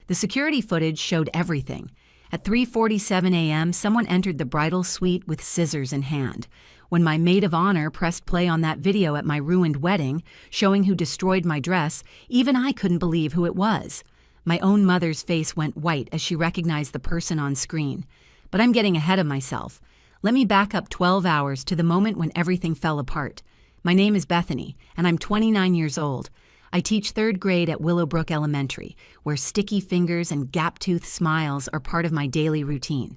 The security footage showed everything. At 3:47 a.m., someone entered the bridal suite with scissors in hand. When my maid of honor pressed play on that video at my ruined wedding, showing who destroyed my dress, even I couldn't believe who it was. My own mother's face went white as she recognized the person on screen. But I'm getting ahead of myself. Let me back up 12 hours to the moment when everything fell apart. My name is Bethany, and I'm 29 years old. I teach 3rd grade at Willowbrook Elementary, where sticky fingers and gap-toothed smiles are part of my daily routine.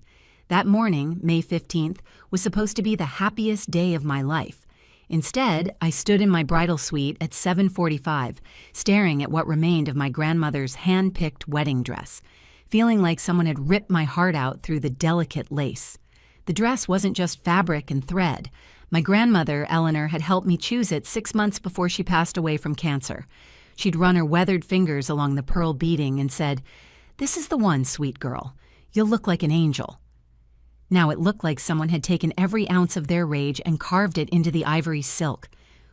That morning, May 15th, was supposed to be the happiest day of my life. Instead, I stood in my bridal suite at 7:45, staring at what remained of my grandmother's hand-picked wedding dress, feeling like someone had ripped my heart out through the delicate lace. The dress wasn't just fabric and thread. My grandmother, Eleanor, had helped me choose it 6 months before she passed away from cancer. She'd run her weathered fingers along the pearl beading and said, "This is the one, sweet girl. You'll look like an angel." Now it looked like someone had taken every ounce of their rage and carved it into the ivory silk.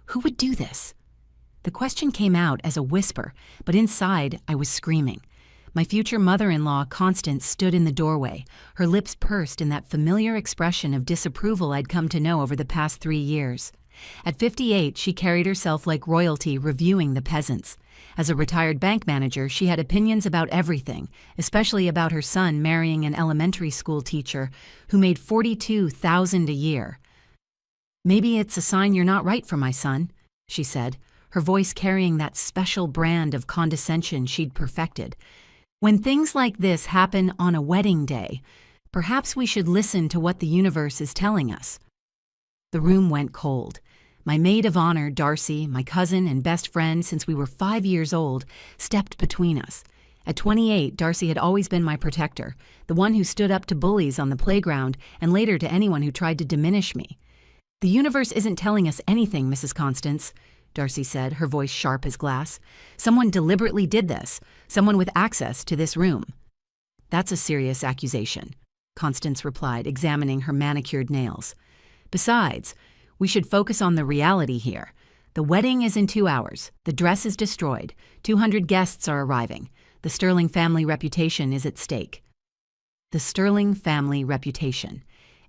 Who would do this? The question came out as a whisper, but inside I was screaming. My future mother-in-law, Constance, stood in the doorway, her lips pursed in that familiar expression of disapproval I'd come to know over the past 3 years. At 58, she carried herself like royalty, reviewing the peasants. As a retired bank manager, she had opinions about everything, especially about her son marrying an elementary school teacher who made $42,000 a year. "Maybe it's a sign you're not right for my son," she said, her voice carrying that special brand of condescension she'd perfected. "When things like this happen on a wedding day, perhaps we should listen to what the universe is telling us." The room went cold. My maid of honor, Darcy, my cousin and best friend since we were 5 years old, stepped between us. At 28, Darcy had always been my protector, the one who stood up to bullies on the playground and later to anyone who tried to diminish me. "The universe isn't telling us anything, Mrs. Constance," Darcy said, her voice sharp as glass. "Someone deliberately did this, someone with access to this room." "That's a serious accusation," Constance replied, examining her manicured nails. "Besides, we should focus on the reality here. The wedding is in 2 hours. The dress is destroyed. 200 guests are arriving. The Sterling family reputation is at stake." The Sterling family reputation.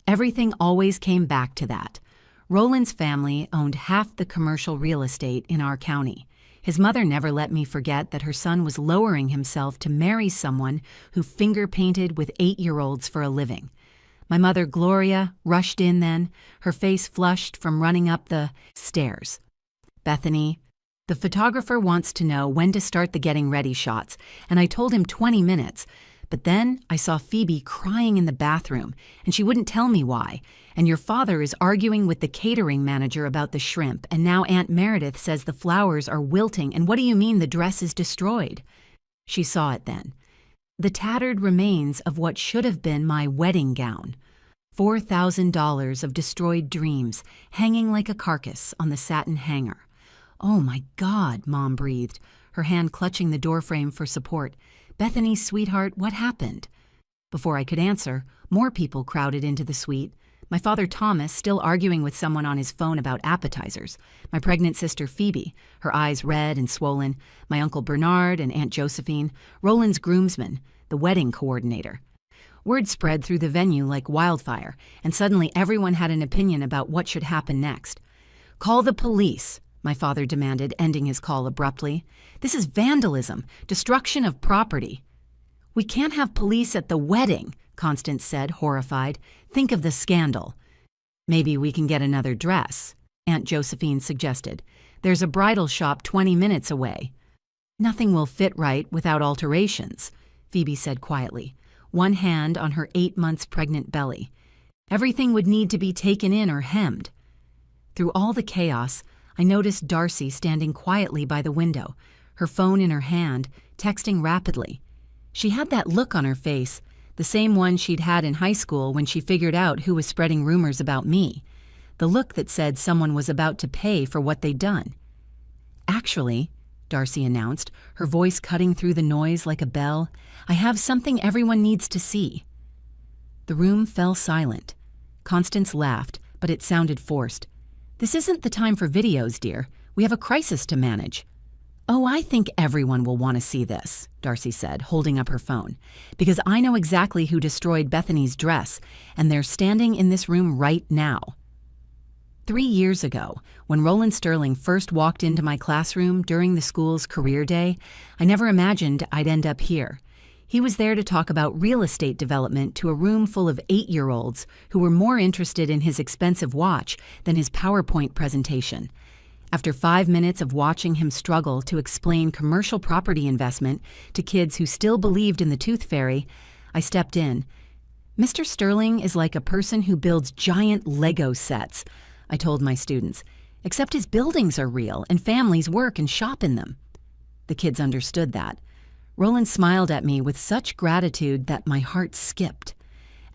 Everything always came back to that. Roland's family owned half the commercial real estate in our county. His mother never let me forget that her son was lowering himself to marry someone who finger-painted with 8-year-olds for a living. My mother, Gloria, rushed in then, her face flushed from running up the stairs. "Bethany, the photographer wants to know when to start the getting ready shots, and I told him 20 minutes. But then I saw Phoebe crying in the bathroom, and she wouldn't tell me why. And your father is arguing with the catering manager about the shrimp, and now Aunt Meredith says the flowers are wilting, and what do you mean the dress is destroyed?" She saw it then. The tattered remains of what should have been my wedding gown. $4,000 of destroyed dreams, hanging like a carcass on the satin hanger. "Oh my God," Mom breathed, her hand clutching the doorframe for support. "Bethany, sweetheart, what happened?" Before I could answer, more people crowded into the suite. My father Thomas still arguing with someone on his phone about appetizers. My pregnant sister Phoebe, her eyes red and swollen. My uncle Bernard and Aunt Josephine. Roland's groomsman, the wedding coordinator. Word spread through the venue like wildfire, and suddenly everyone had an opinion about what should happen next. "Call the police," my father demanded, ending his call abruptly. "This is vandalism, destruction of property." "We can't have police at the wedding," Constance said, horrified. "Think of the scandal." "Maybe we can get another dress," Aunt Josephine suggested. "There's a bridal shop 20 minutes away." "Nothing will fit right without alterations," Phoebe said quietly, one hand on her 8 months pregnant belly. "Everything would need to be taken in or hemmed." Through all the chaos, I noticed Darcy standing quietly by the window, her phone in her hand, texting rapidly. She had that look on her face, the same one she'd had in high school when she figured out who was spreading rumors about me. The look that said someone was about to pay for what they'd done. "Actually," Darcy announced, her voice cutting through the noise like a bell, "I have something everyone needs to see." The room fell silent. Constance laughed, but it sounded forced. "This isn't the time for videos, dear. We have a crisis to manage." "Oh, I think everyone will want to see this," Darcy said, holding up her phone, "because I know exactly who destroyed Bethany's dress, and they're standing in this room right now." 3 years ago, when Roland Sterling first walked into my classroom during the school's career day, I never imagined I'd end up here. He was there to talk about real estate development to a room full of 8-year-olds who were more interested in his expensive watch than his PowerPoint presentation. After 5 minutes of watching him struggle to explain commercial property investment to kids who still believed in the tooth fairy, I stepped in. "Mr. Sterling is like a person who builds giant Lego sets," I told my students, "except his buildings are real and families work and shop in them." The kids understood that. Roland smiled at me with such gratitude that my heart skipped.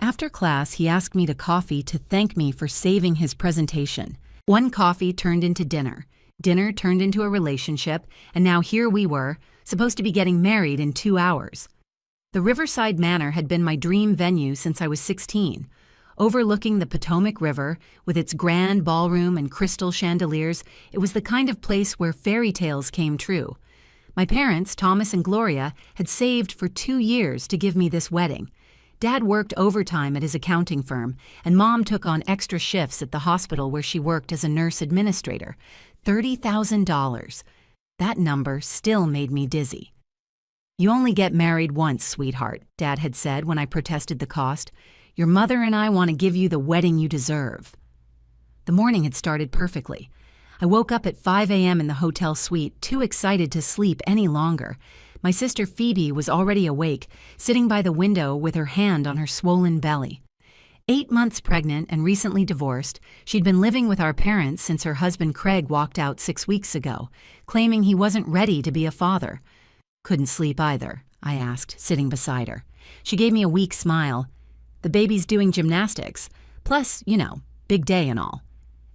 After class, he asked me to coffee to thank me for saving his presentation. One coffee turned into dinner. Dinner turned into a relationship, and now here we were, supposed to be getting married in 2 hours. The Riverside Manor had been my dream venue since I was 16. Overlooking the Potomac River, with its grand ballroom and crystal chandeliers, it was the kind of place where fairy tales came true. My parents, Thomas and Gloria, had saved for 2 years to give me this wedding. Dad worked overtime at his accounting firm, and Mom took on extra shifts at the hospital where she worked as a nurse administrator. $30,000. That number still made me dizzy. "You only get married once, sweetheart," Dad had said when I protested the cost. "Your mother and I want to give you the wedding you deserve." The morning had started perfectly. I woke up at 5 a.m. in the hotel suite, too excited to sleep any longer. My sister Phoebe was already awake, sitting by the window with her hand on her swollen belly. 8 months pregnant and recently divorced, she'd been living with our parents since her husband Craig walked out 6 weeks ago, claiming he wasn't ready to be a father. "Couldn't sleep either?" I asked, sitting beside her. She gave me a weak smile. "The baby's doing gymnastics. Plus, big day and all."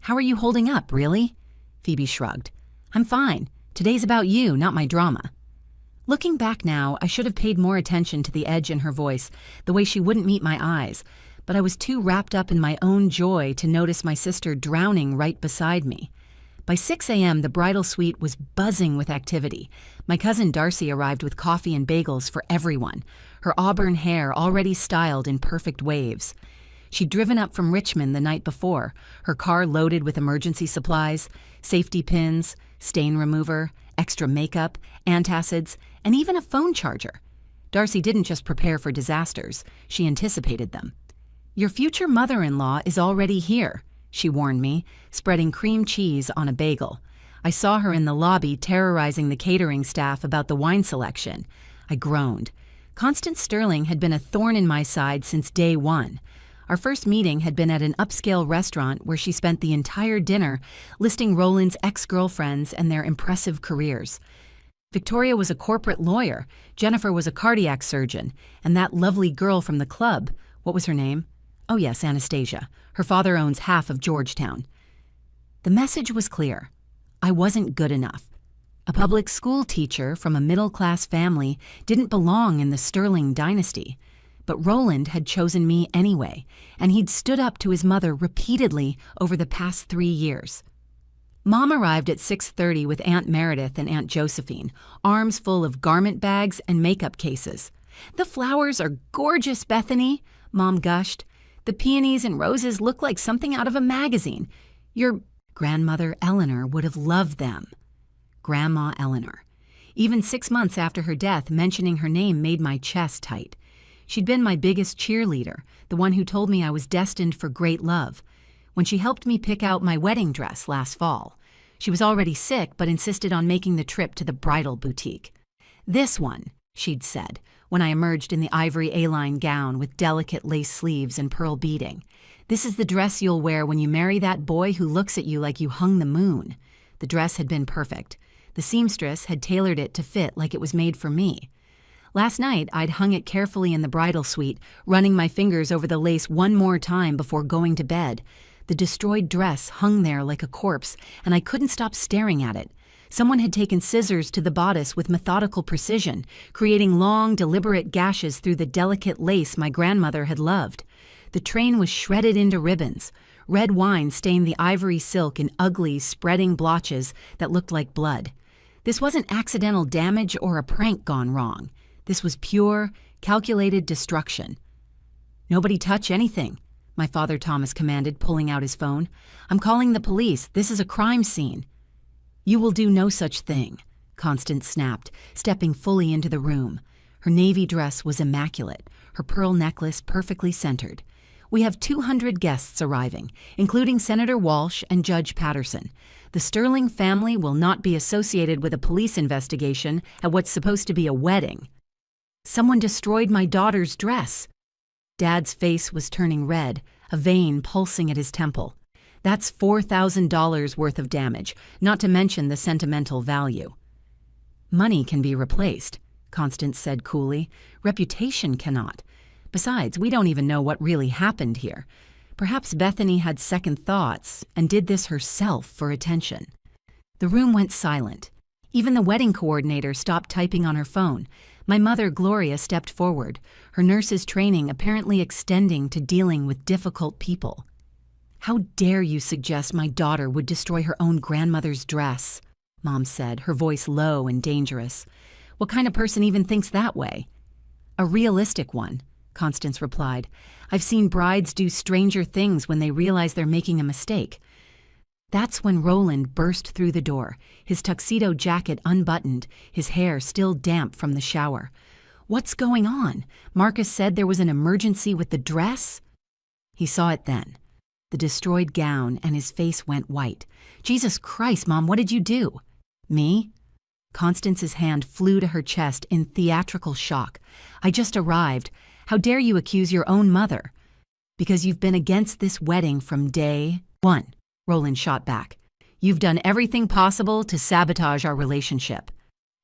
"How are you holding up, really?" Phoebe shrugged. "I'm fine. Today's about you, not my drama." Looking back now, I should have paid more attention to the edge in her voice, the way she wouldn't meet my eyes, but I was too wrapped up in my own joy to notice my sister drowning right beside me. By 6 a.m., the bridal suite was buzzing with activity. My cousin Darcy arrived with coffee and bagels for everyone, her auburn hair already styled in perfect waves. She'd driven up from Richmond the night before, her car loaded with emergency supplies, safety pins, stain remover, extra makeup, antacids, and even a phone charger. Darcy didn't just prepare for disasters, she anticipated them. "Your future mother-in-law is already here," she warned me, spreading cream cheese on a bagel. I saw her in the lobby terrorizing the catering staff about the wine selection. I groaned. Constance Sterling had been a thorn in my side since day one. Our first meeting had been at an upscale restaurant where she spent the entire dinner listing Roland's ex-girlfriends and their impressive careers. Victoria was a corporate lawyer, Jennifer was a cardiac surgeon, and that lovely girl from the club, what was her name? Oh yes, Anastasia. Her father owns half of Georgetown. The message was clear. I wasn't good enough. A public school teacher from a middle-class family didn't belong in the Sterling dynasty. But Roland had chosen me anyway, and he'd stood up to his mother repeatedly over the past 3 years. Mom arrived at 6:30 with Aunt Meredith and Aunt Josephine, arms full of garment bags and makeup cases. "The flowers are gorgeous, Bethany," Mom gushed. "The peonies and roses look like something out of a magazine. Your grandmother Eleanor would have loved them." Grandma Eleanor. Even 6 months after her death, mentioning her name made my chest tight. She'd been my biggest cheerleader, the one who told me I was destined for great love. When she helped me pick out my wedding dress last fall, she was already sick but insisted on making the trip to the bridal boutique. "This one," she'd said, when I emerged in the ivory A-line gown with delicate lace sleeves and pearl beading. "This is the dress you'll wear when you marry that boy who looks at you like you hung the moon." The dress had been perfect. The seamstress had tailored it to fit like it was made for me. Last night, I'd hung it carefully in the bridal suite, running my fingers over the lace one more time before going to bed. The destroyed dress hung there like a corpse, and I couldn't stop staring at it. Someone had taken scissors to the bodice with methodical precision, creating long, deliberate gashes through the delicate lace my grandmother had loved. The train was shredded into ribbons. Red wine stained the ivory silk in ugly, spreading blotches that looked like blood. This wasn't accidental damage or a prank gone wrong. This was pure, calculated destruction. "Nobody touch anything," my father Thomas commanded, pulling out his phone. "I'm calling the police. This is a crime scene." "You will do no such thing," Constance snapped, stepping fully into the room. Her navy dress was immaculate, her pearl necklace perfectly centered. "We have 200 guests arriving, including Senator Walsh and Judge Patterson. The Sterling family will not be associated with a police investigation at what's supposed to be a wedding." "Someone destroyed my daughter's dress." Dad's face was turning red, a vein pulsing at his temple. "That's $4,000 worth of damage, not to mention the sentimental value." "Money can be replaced," Constance said coolly. "Reputation cannot. Besides, we don't even know what really happened here. Perhaps Bethany had second thoughts and did this herself for attention." The room went silent. Even the wedding coordinator stopped typing on her phone. My mother, Gloria, stepped forward, her nurse's training apparently extending to dealing with difficult people. "How dare you suggest my daughter would destroy her own grandmother's dress?" Mom said, her voice low and dangerous. "What kind of person even thinks that way?" "A realistic one," Constance replied. "I've seen brides do stranger things when they realize they're making a mistake." That's when Roland burst through the door, his tuxedo jacket unbuttoned, his hair still damp from the shower. "What's going on? Marcus said there was an emergency with the dress?" He saw it then, the destroyed gown, and his face went white. "Jesus Christ, Mom, what did you do?" "Me?" Constance's hand flew to her chest in theatrical shock. "I just arrived. How dare you accuse your own mother?" "Because you've been against this wedding from day one," Roland shot back. "You've done everything possible to sabotage our relationship."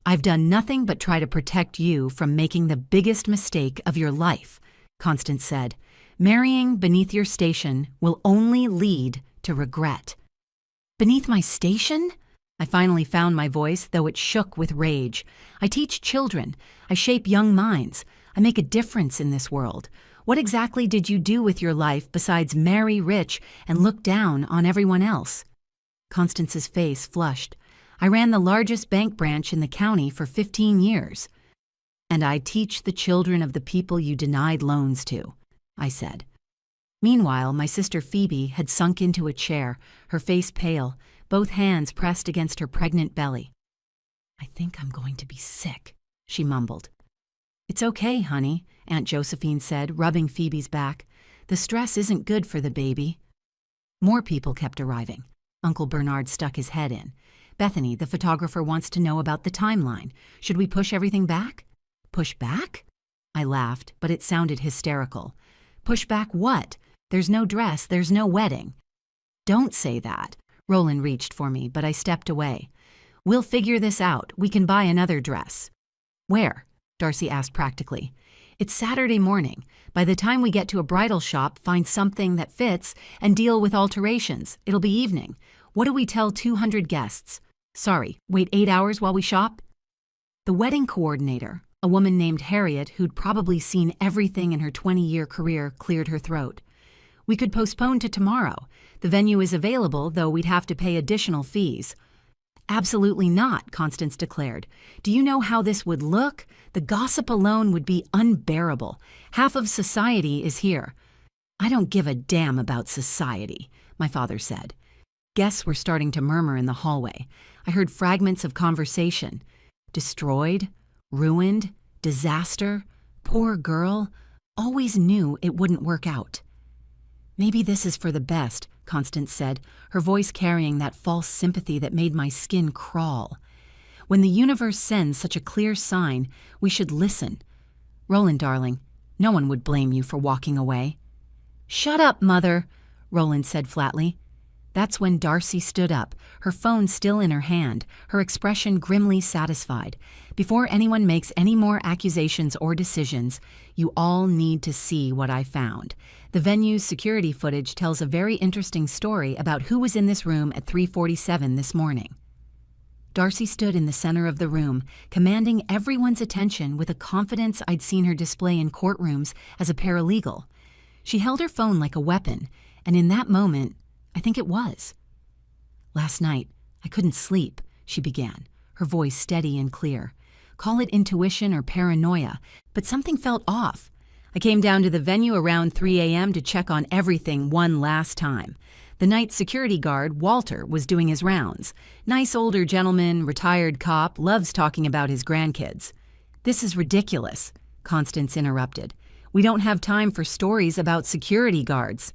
"I've done nothing but try to protect you from making the biggest mistake of your life," Constance said. "Marrying beneath your station will only lead to regret." "Beneath my station?" I finally found my voice, though it shook with rage. "I teach children. I shape young minds. I make a difference in this world. What exactly did you do with your life besides marry rich and look down on everyone else?" Constance's face flushed. "I ran the largest bank branch in the county for 15 years. "And I teach the children of the people you denied loans to," I said. Meanwhile, my sister Phoebe had sunk into a chair, her face pale, both hands pressed against her pregnant belly. "I think I'm going to be sick," she mumbled. "It's okay, honey," Aunt Josephine said, rubbing Phoebe's back. "The stress isn't good for the baby." More people kept arriving. Uncle Bernard stuck his head in. "Bethany, the photographer wants to know about the timeline. Should we push everything back?" "Push back?" I laughed, but it sounded hysterical. "Push back what? There's no dress, there's no wedding." "Don't say that." Roland reached for me, but I stepped away. "We'll figure this out. We can buy another dress." "Where?" Darcy asked practically. "It's Saturday morning. By the time we get to a bridal shop, find something that fits, and deal with alterations, it'll be evening. What do we tell 200 guests? Sorry, wait 8 hours while we shop?" The wedding coordinator, a woman named Harriet who'd probably seen everything in her 20-year career, cleared her throat. "We could postpone to tomorrow. The venue is available, though we'd have to pay additional fees." "Absolutely not," Constance declared. "Do you know how this would look? The gossip alone would be unbearable. Half of society is here." "I don't give a damn about society," my father said. Guests were starting to murmur in the hallway. I heard fragments of conversation. Destroyed, ruined, disaster, poor girl, always knew it wouldn't work out. "Maybe this is for the best," Constance said, her voice carrying that false sympathy that made my skin crawl. "When the universe sends such a clear sign, we should listen. Roland, darling, no one would blame you for walking away." "Shut up, Mother," Roland said flatly. That's when Darcy stood up, her phone still in her hand, her expression grimly satisfied. "Before anyone makes any more accusations or decisions, you all need to see what I found. The venue's security footage tells a very interesting story about who was in this room at 3:47 this morning." Darcy stood in the center of the room, commanding everyone's attention with a confidence I'd seen her display in courtrooms as a paralegal. She held her phone like a weapon, and in that moment, I think it was. "Last night, I couldn't sleep," she began, her voice steady and clear. Call it intuition or paranoia, but something felt off. I came down to the venue around 3 a.m. to check on everything one last time. The night security guard, Walter, was doing his rounds. Nice older gentleman, retired cop, loves talking about his grandkids. "This is ridiculous," Constance interrupted. "We don't have time for stories about security guards."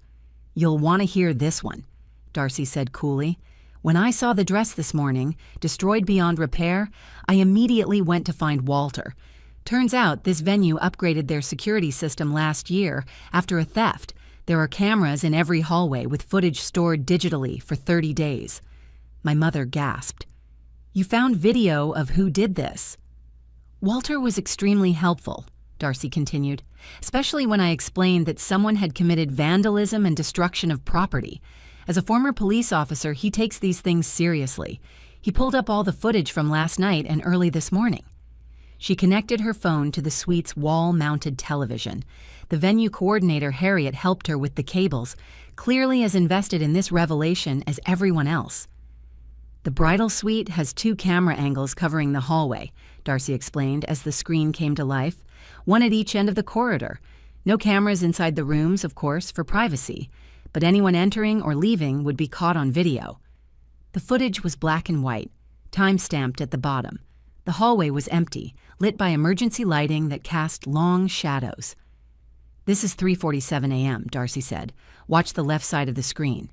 "You'll want to hear this one," Darcy said coolly. "When I saw the dress this morning, destroyed beyond repair, I immediately went to find Walter. Turns out this venue upgraded their security system last year after a theft. There are cameras in every hallway with footage stored digitally for 30 days. My mother gasped. "You found video of who did this?" "Walter was extremely helpful," Darcy continued, "especially when I explained that someone had committed vandalism and destruction of property. As a former police officer, he takes these things seriously. He pulled up all the footage from last night and early this morning." She connected her phone to the suite's wall-mounted television. The venue coordinator, Harriet, helped her with the cables, clearly as invested in this revelation as everyone else. "The bridal suite has 2 camera angles covering the hallway," Darcy explained as the screen came to life, "one at each end of the corridor. No cameras inside the rooms, of course, for privacy, but anyone entering or leaving would be caught on video." The footage was black and white, time-stamped at the bottom. The hallway was empty, lit by emergency lighting that cast long shadows. "This is 3:47 a.m., Darcy said. "Watch the left side of the screen."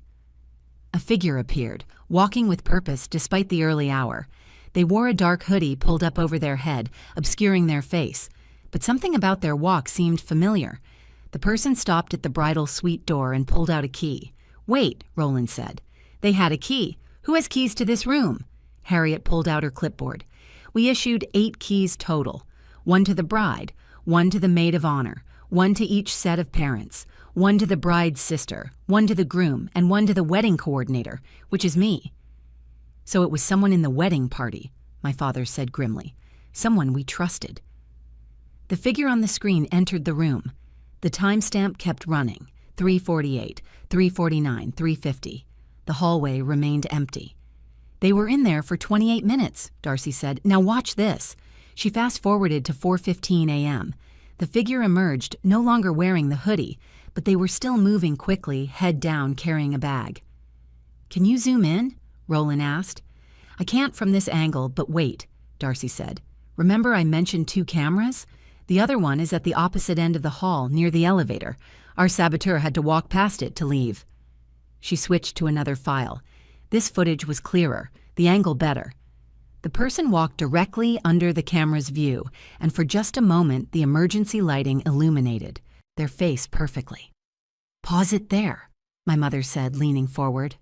A figure appeared, walking with purpose despite the early hour. They wore a dark hoodie pulled up over their head, obscuring their face, but something about their walk seemed familiar. The person stopped at the bridal suite door and pulled out a key. "Wait," Roland said. "They had a key. Who has keys to this room?" Harriet pulled out her clipboard. "We issued 8 keys total. 1 to the bride, 1 to the maid of honor, 1 to each set of parents, 1 to the bride's sister, 1 to the groom, and 1 to the wedding coordinator, which is me." "So it was someone in the wedding party," my father said grimly. "Someone we trusted." The figure on the screen entered the room. The timestamp kept running, 3:48, 3:49, 3:50. The hallway remained empty. "They were in there for 28 minutes, Darcy said. "Now watch this." She fast-forwarded to 4:15 a.m. The figure emerged, no longer wearing the hoodie, but they were still moving quickly, head down, carrying a bag. "Can you zoom in?" Roland asked. "I can't from this angle, but wait," Darcy said. "Remember I mentioned 2 cameras? The other one is at the opposite end of the hall, near the elevator. Our saboteur had to walk past it to leave." She switched to another file. This footage was clearer, the angle better. The person walked directly under the camera's view, and for just a moment the emergency lighting illuminated their face perfectly. "Pause it there," my mother said, leaning forward.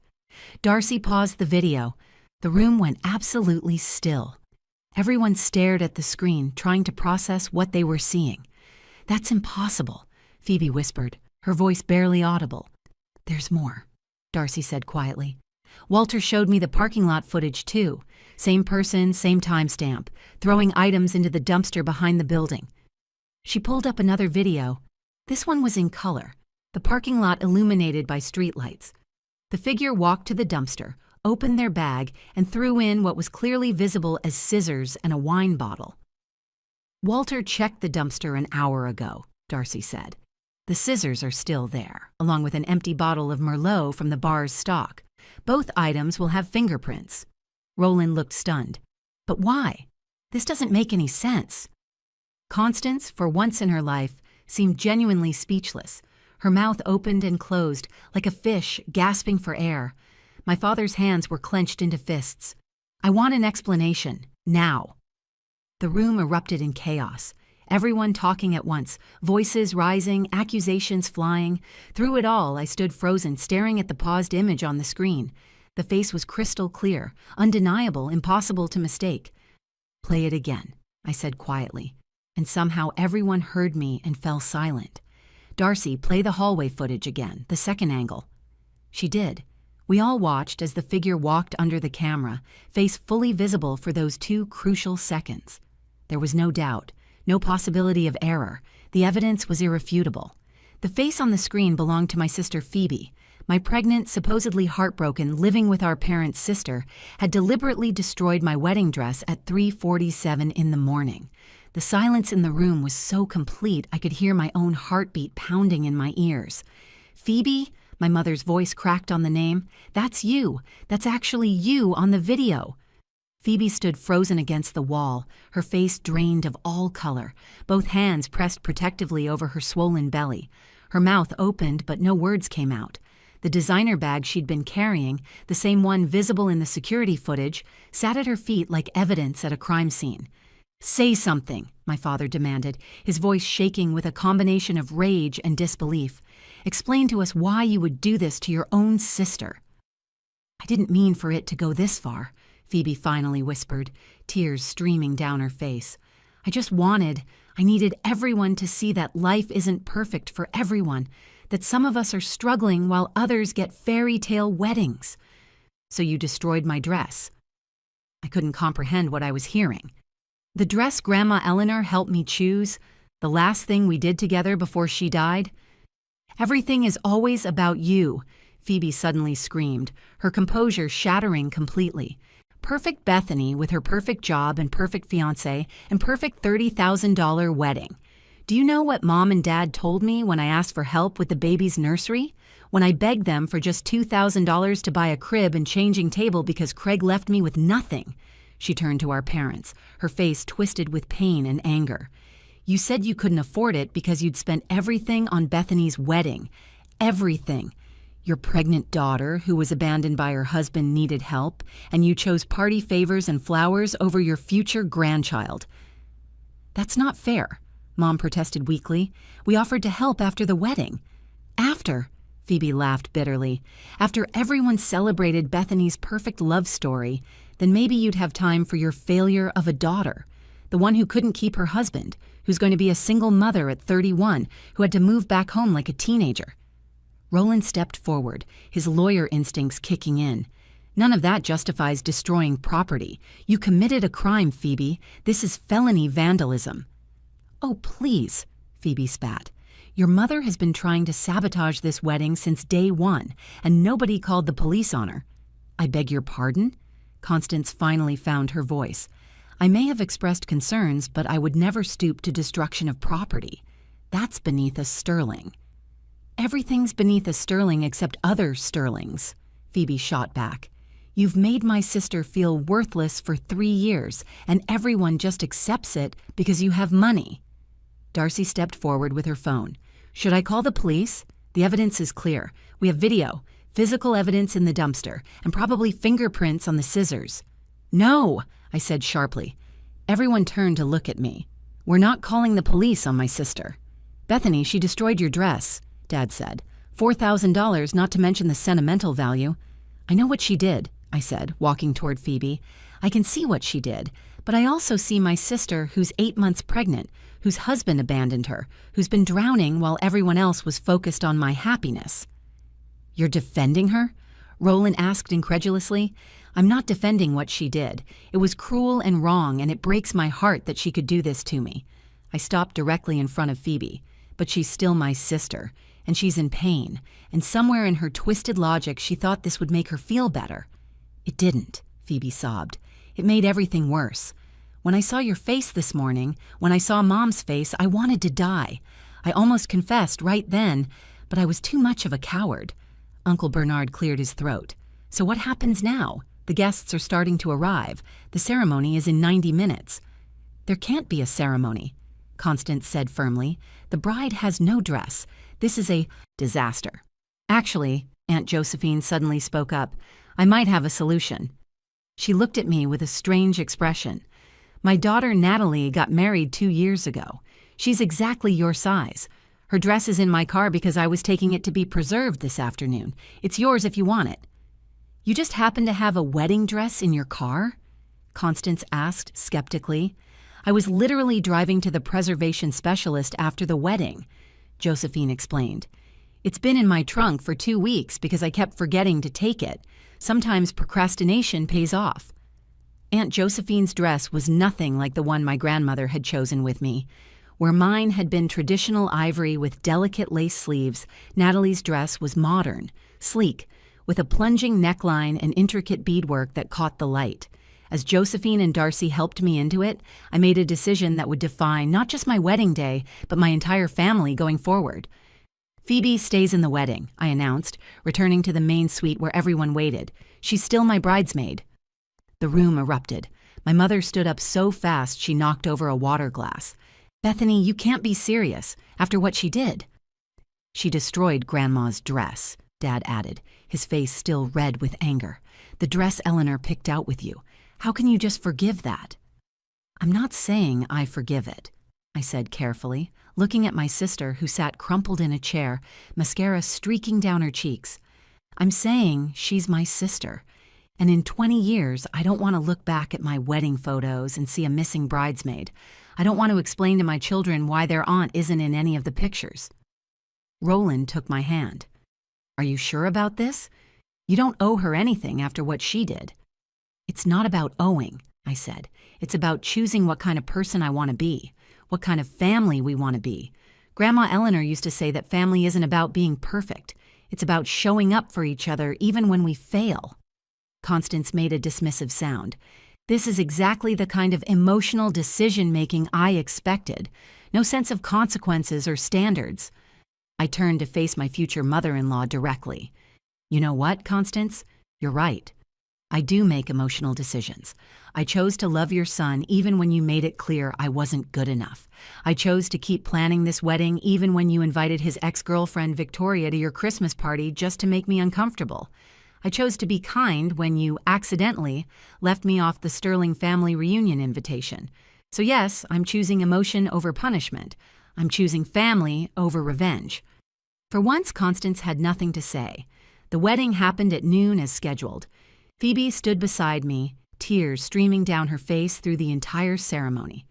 Darcy paused the video. The room went absolutely still. Everyone stared at the screen, trying to process what they were seeing. "That's impossible," Phoebe whispered, her voice barely audible. "There's more," Darcy said quietly. "Walter showed me the parking lot footage too. Same person, same timestamp, throwing items into the dumpster behind the building." She pulled up another video. This one was in color, the parking lot illuminated by streetlights. The figure walked to the dumpster, opened their bag, and threw in what was clearly visible as scissors and a wine bottle. "Walter checked the dumpster an hour ago," Darcy said. "The scissors are still there, along with an empty bottle of Merlot from the bar's stock. Both items will have fingerprints." Roland looked stunned. "But why? This doesn't make any sense." Constance, for once in her life, seemed genuinely speechless. Her mouth opened and closed, like a fish gasping for air. My father's hands were clenched into fists. "I want an explanation, now." The room erupted in chaos. Everyone talking at once, voices rising, accusations flying. Through it all, I stood frozen, staring at the paused image on the screen. The face was crystal clear, undeniable, impossible to mistake. "Play it again," I said quietly, and somehow everyone heard me and fell silent. "Darcy, play the hallway footage again, the second angle." She did. We all watched as the figure walked under the camera, face fully visible for those 2 crucial seconds. There was no doubt, no possibility of error. The evidence was irrefutable. The face on the screen belonged to my sister Phoebe. My pregnant, supposedly heartbroken, living with our parents' sister had deliberately destroyed my wedding dress at 3:47 in the morning. The silence in the room was so complete I could hear my own heartbeat pounding in my ears. "Phoebe?" My mother's voice cracked on the name. "That's you. That's actually you on the video." Phoebe stood frozen against the wall, her face drained of all color, both hands pressed protectively over her swollen belly. Her mouth opened, but no words came out. The designer bag she'd been carrying, the same one visible in the security footage, sat at her feet like evidence at a crime scene. "Say something," my father demanded, his voice shaking with a combination of rage and disbelief. "Explain to us why you would do this to your own sister." "I didn't mean for it to go this far," Phoebe finally whispered, tears streaming down her face. I needed everyone to see that life isn't perfect for everyone, that some of us are struggling while others get fairy tale weddings. So you destroyed my dress." I couldn't comprehend what I was hearing. "The dress Grandma Eleanor helped me choose, the last thing we did together before she died?" "Everything is always about you," Phoebe suddenly screamed, her composure shattering completely. "Perfect Bethany with her perfect job and perfect fiancé and perfect $30,000 wedding. Do you know what Mom and Dad told me when I asked for help with the baby's nursery? When I begged them for just $2,000 to buy a crib and changing table because Craig left me with nothing?" She turned to our parents, her face twisted with pain and anger. "You said you couldn't afford it because you'd spent everything on Bethany's wedding. Everything. Your pregnant daughter, who was abandoned by her husband, needed help, and you chose party favors and flowers over your future grandchild." "That's not fair," Mom protested weakly. "We offered to help after the wedding." "After?" Phoebe laughed bitterly. "After everyone celebrated Bethany's perfect love story, then maybe you'd have time for your failure of a daughter. The one who couldn't keep her husband, who's going to be a single mother at 31, who had to move back home like a teenager." Roland stepped forward, his lawyer instincts kicking in. "None of that justifies destroying property. You committed a crime, Phoebe. This is felony vandalism." "Oh, please," Phoebe spat. "Your mother has been trying to sabotage this wedding since day one, and nobody called the police on her." "I beg your pardon?" Constance finally found her voice. "I may have expressed concerns, but I would never stoop to destruction of property. That's beneath a sterling." "Everything's beneath a sterling except other sterlings," Phoebe shot back. "You've made my sister feel worthless for 3 years, and everyone just accepts it because you have money." Darcy stepped forward with her phone. "Should I call the police? The evidence is clear. We have video, physical evidence in the dumpster, and probably fingerprints on the scissors." "No," I said sharply. Everyone turned to look at me. "We're not calling the police on my sister." "Bethany, she destroyed your dress," Dad said. $4,000, not to mention the sentimental value." "I know what she did," I said, walking toward Phoebe. "I can see what she did, but I also see my sister who's 8 months pregnant, whose husband abandoned her, who's been drowning while everyone else was focused on my happiness." "You're defending her?" Roland asked incredulously. "I'm not defending what she did. It was cruel and wrong, and it breaks my heart that she could do this to me." I stopped directly in front of Phoebe. "But she's still my sister. And she's in pain, and somewhere in her twisted logic she thought this would make her feel better." "It didn't," Phoebe sobbed. "It made everything worse. When I saw your face this morning, when I saw Mom's face, I wanted to die. I almost confessed right then, but I was too much of a coward." Uncle Bernard cleared his throat. "So what happens now? The guests are starting to arrive. The ceremony is in 90 minutes. "There can't be a ceremony," Constance said firmly. "The bride has no dress. This is a disaster." "Actually," Aunt Josephine suddenly spoke up, "I might have a solution." She looked at me with a strange expression. "My daughter Natalie got married 2 years ago. She's exactly your size. Her dress is in my car because I was taking it to be preserved this afternoon. It's yours if you want it." "You just happen to have a wedding dress in your car?" Constance asked skeptically. "I was literally driving to the preservation specialist after the wedding," Josephine explained. "It's been in my trunk for 2 weeks because I kept forgetting to take it. Sometimes procrastination pays off." Aunt Josephine's dress was nothing like the one my grandmother had chosen with me. Where mine had been traditional ivory with delicate lace sleeves, Natalie's dress was modern, sleek, with a plunging neckline and intricate beadwork that caught the light. As Josephine and Darcy helped me into it, I made a decision that would define not just my wedding day, but my entire family going forward. "Phoebe stays in the wedding," I announced, returning to the main suite where everyone waited. "She's still my bridesmaid." The room erupted. My mother stood up so fast she knocked over a water glass. "Bethany, you can't be serious, after what she did." "She destroyed Grandma's dress," Dad added, his face still red with anger. "The dress Eleanor picked out with you. How can you just forgive that?" "I'm not saying I forgive it," I said carefully, looking at my sister who sat crumpled in a chair, mascara streaking down her cheeks. "I'm saying she's my sister, and in 20 years I don't want to look back at my wedding photos and see a missing bridesmaid. I don't want to explain to my children why their aunt isn't in any of the pictures." Roland took my hand. "Are you sure about this? You don't owe her anything after what she did." "It's not about owing," I said. "It's about choosing what kind of person I want to be, what kind of family we want to be. Grandma Eleanor used to say that family isn't about being perfect. It's about showing up for each other even when we fail." Constance made a dismissive sound. "This is exactly the kind of emotional decision-making I expected. No sense of consequences or standards." I turned to face my future mother-in-law directly. "You know what, Constance? You're right. I do make emotional decisions. I chose to love your son even when you made it clear I wasn't good enough. I chose to keep planning this wedding even when you invited his ex-girlfriend Victoria to your Christmas party just to make me uncomfortable. I chose to be kind when you accidentally left me off the Sterling family reunion invitation. So yes, I'm choosing emotion over punishment. I'm choosing family over revenge." For once, Constance had nothing to say. The wedding happened at noon as scheduled. Phoebe stood beside me, tears streaming down her face through the entire ceremony.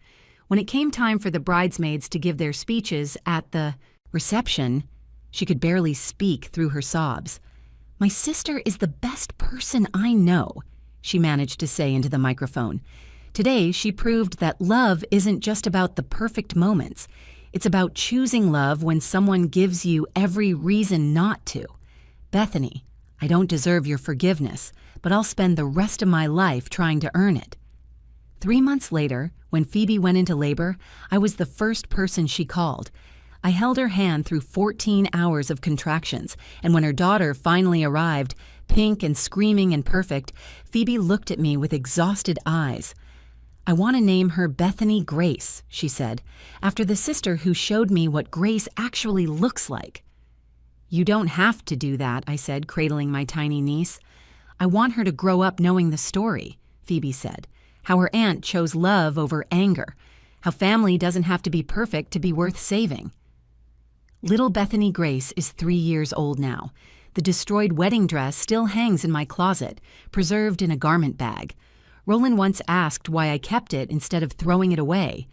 When it came time for the bridesmaids to give their speeches at the reception, she could barely speak through her sobs. "My sister is the best person I know," she managed to say into the microphone. "Today, she proved that love isn't just about the perfect moments. It's about choosing love when someone gives you every reason not to. Bethany, I don't deserve your forgiveness, but I'll spend the rest of my life trying to earn it." 3 months later, when Phoebe went into labor, I was the first person she called. I held her hand through 14 hours of contractions, and when her daughter finally arrived, pink and screaming and perfect, Phoebe looked at me with exhausted eyes. "I want to name her Bethany Grace," she said, "after the sister who showed me what grace actually looks like." "You don't have to do that," I said, cradling my tiny niece. "I want her to grow up knowing the story," Phoebe said, "how her aunt chose love over anger, how family doesn't have to be perfect to be worth saving." Little Bethany Grace is 3 years old now. The destroyed wedding dress still hangs in my closet, preserved in a garment bag. Roland once asked why I kept it instead of throwing it away.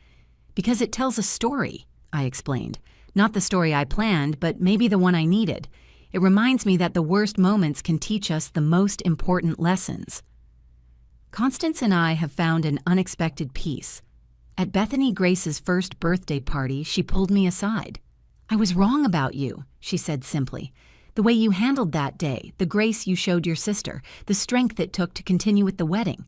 "Because it tells a story," I explained. "Not the story I planned, but maybe the one I needed. It reminds me that the worst moments can teach us the most important lessons." Constance and I have found an unexpected peace. At Bethany Grace's first birthday party, she pulled me aside. "I was wrong about you," she said simply. "The way you handled that day, the grace you showed your sister, the strength it took to continue with the wedding.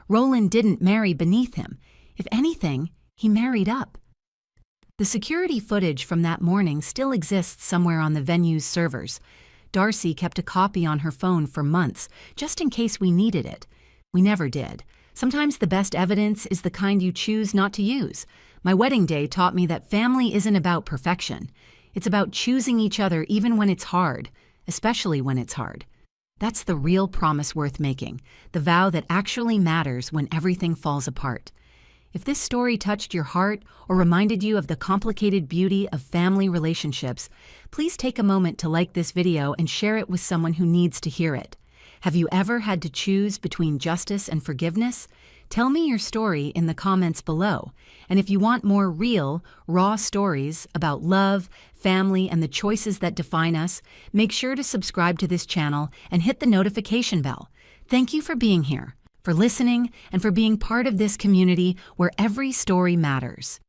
Roland didn't marry beneath him. If anything, he married up." The security footage from that morning still exists somewhere on the venue's servers. Darcy kept a copy on her phone for months, just in case we needed it. We never did. Sometimes the best evidence is the kind you choose not to use. My wedding day taught me that family isn't about perfection. It's about choosing each other even when it's hard, especially when it's hard. That's the real promise worth making, the vow that actually matters when everything falls apart. If this story touched your heart or reminded you of the complicated beauty of family relationships, please take a moment to like this video and share it with someone who needs to hear it. Have you ever had to choose between justice and forgiveness? Tell me your story in the comments below. And if you want more real, raw stories about love, family, and the choices that define us, make sure to subscribe to this channel and hit the notification bell. Thank you for being here, for listening, and for being part of this community where every story matters.